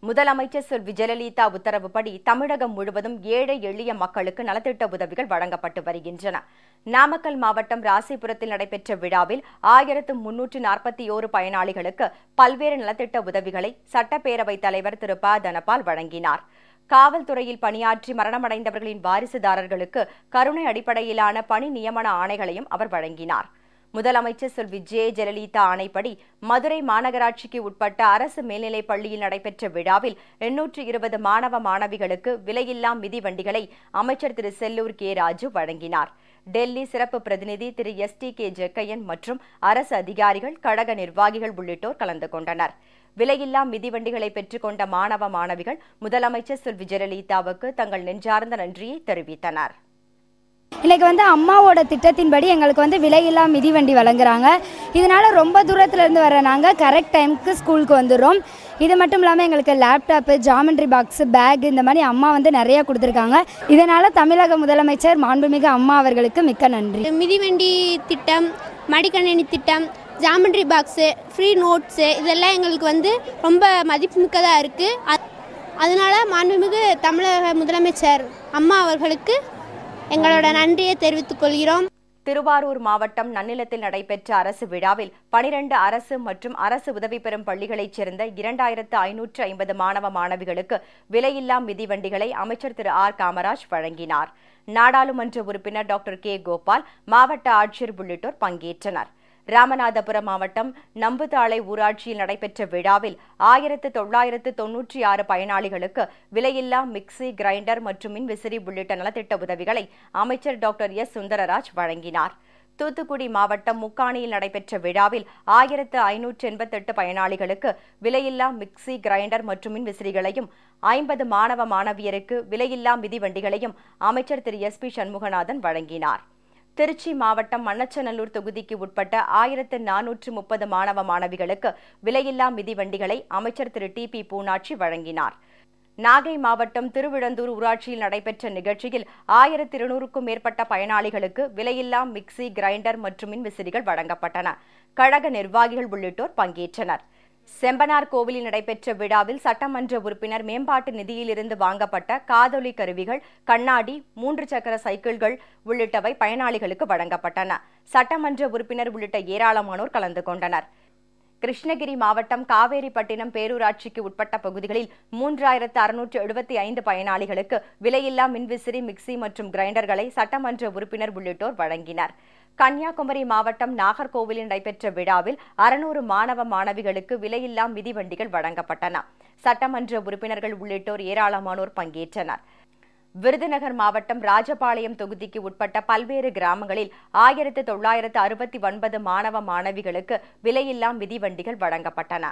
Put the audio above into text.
முதலமைச்சர் செல்வி ஜெயலலிதா உத்தரவுப்படி தமிழகம் முழுவதும் ஏழை எளிய மக்களுக்கு நலத்திட்ட உதவிகள் வழங்கப்பட்டு வருகின்றன. நாமக்கல் மாவட்டம் ராசிபுரத்தில் நடைபெற்ற விழாவில் 1341 பயனாளிகளுக்கு பல்வேறு நலத்திட்ட உதவிகளை சட்டப்பேரவைத் தலைவர் திரு ப. தனபால் வழங்கினார். காவல்துறையில் பணியாற்றி மரணமடைந்தவர்களின் வாரிசுதாரர்களுக்கு கருணை அடிப்படையிலான பணி நியமன ஆணைகளையும் அவர் வழங்கினார். முதலமைச்சர் செல்வி ஜெயலலிதா ஆணைப்படி மதுரை மாநகராட்சிக்கு உட்பட்ட அரசு மேல்நிலைப் பள்ளியில் நடைபெற்ற விழாவில் 820 மாணவ மாணவிகளுக்கு விலையில்லா மிதிவண்டிகளை அமைச்சர் திரு செல்லூர் கே. ராஜு வழங்கினார். டெல்லி சிறப்பு பிரதிநிதி திரு STK ஜக்கையன் மற்றும் அரசு அதிகாரிகள், கழக நிர்வாகிகள் உள்ளிட்டோர் கலந்து கொண்டனர். விலையில்லா மிதிவண்டிகளை பெற்றுக்கொண்ட மாணவ மாணவிகள் முதலமைச்சர் செல்வி ஜெயலலிதாவுக்கு தங்கள் நெஞ்சார்ந்த நன்றியை தெரிவித்தனர். இன்னைக்கு அம்மாவோட திட்டத்தின்படி எங்களுக்கு விலையில்லா மிதிவண்டி வழங்குறாங்க. இதனால ரொம்ப தூரத்துல இருந்து வர நாங்கள் கரெக்ட் டைமுக்கு ஸ்கூலுக்கு வந்துடுறோம். இது மட்டும் இல்லாமல் எங்களுக்கு லேப்டாப்பு, ஜாமெண்ட்ரி பாக்ஸு, பேக் இந்த மாதிரி அம்மா நிறையா கொடுத்துருக்காங்க. இதனால தமிழக முதலமைச்சர் மாண்புமிகு அம்மா அவர்களுக்கு மிக்க நன்றி. மிதிவண்டி திட்டம், மடிக்கணினி திட்டம், ஜாமெண்ட்ரி பாக்ஸு, ஃப்ரீ நோட்ஸு இதெல்லாம் எங்களுக்கு ரொம்ப மதிப்புமிக்கதாக இருக்குது. அதனால மாண்புமிகு தமிழக முதலமைச்சர் அம்மா அவர்களுக்கு எங்களோட நன்றியை தெரிவித்துக் கொள்கிறோம். திருவாரூர் மாவட்டம் நன்னிலத்தில் நடைபெற்ற அரசு விழாவில் 12 அரசு மற்றும் அரசு உதவி பெறும் பள்ளிகளைச் சேர்ந்த 2550 மாணவ மாணவிகளுக்கு விலையில்லா மிதிவண்டிகளை அமைச்சர் திரு R. காமராஜ் வழங்கினார். நாடாளுமன்ற உறுப்பினர் டாக்டர் K. கோபால், மாவட்ட ஆட்சியர் உள்ளிட்டோர் பங்கேற்றனர். ராமநாதபுரம் மாவட்டம் நம்புதாளை ஊராட்சியில் நடைபெற்ற விழாவில் 1996 பயனாளிகளுக்கு விலையில்லா மிக்சி, கிரைண்டர் மற்றும் மின்விசிறி உள்ளிட்ட நலத்திட்ட உதவிகளை அமைச்சர் டாக்டர் S. சுந்தரராஜ் வழங்கினார். தூத்துக்குடி மாவட்டம் முக்காணியில் நடைபெற்ற விழாவில் 1588 பயனாளிகளுக்கு விலையில்லா மிக்சி, கிரைண்டர் மற்றும் மின்விசிறிகளையும் 50 மாணவ மாணவியருக்கு விலையில்லா மிதிவண்டிகளையும் அமைச்சர் திரு SP சண்முகநாதன் வழங்கினார். திருச்சி மாவட்டம் மண்ணச்சநல்லூர் தொகுதிக்கு உட்பட்ட 1430 மாணவ மாணவிகளுக்கு விலையில்லா மிதிவண்டிகளை அமைச்சர் திரு TP பூனாட்சி வழங்கினார். நாகை மாவட்டம் திருவிழந்தூர் ஊராட்சியில் நடைபெற்ற நிகழ்ச்சியில் 1200க்கும் மேற்பட்ட பயனாளிகளுக்கு விலையில்லா மிக்சி, கிரைண்டர் மற்றும் மின்விசிறிகள் வழங்கப்பட்டன. கழக நிர்வாகிகள் உள்ளிட்டோர் பங்கேற்றனர். செம்பனார் கோவிலில் நடைபெற்ற விழாவில் சட்டமன்ற உறுப்பினர் மேம்பாட்டு நிதியிலிருந்து வாங்கப்பட்ட காதொலி கருவிகள், கண்ணாடி, 3 சக்கர சைக்கிள்கள் உள்ளிட்டவை பயனாளிகளுக்கு வழங்கப்பட்டன. சட்டமன்ற உறுப்பினர் உள்ளிட்ட ஏராளமானோர் கலந்து கொண்டனர். கிருஷ்ணகிரி மாவட்டம் காவேரிப்பட்டினம் பேரூராட்சிக்கு உட்பட்ட பகுதிகளில் 3675 பயனாளிகளுக்கு விலையில்லா மின்விசிறி, மிக்சி மற்றும் கிரைண்டர்களை சட்டமன்ற உறுப்பினர் உள்ளிட்டோர் வழங்கினர். கன்னியாகுமரி மாவட்டம் நாகர்கோவிலில் நடைபெற்ற விழாவில் 600 மாணவ மாணவிகளுக்கு விலையில்லா மிதிவண்டிகள் வழங்கப்பட்டன. சட்டமன்ற உறுப்பினர்கள் உள்ளிட்டோர் ஏராளமானோர் பங்கேற்றனர். விருதுநகர் மாவட்டம் ராஜபாளையம் தொகுதிக்கு உட்பட்ட பல்வேறு கிராமங்களில் 1969 மாணவ மாணவிகளுக்கு விலையில்லா மிதிவண்டிகள் வழங்கப்பட்டன.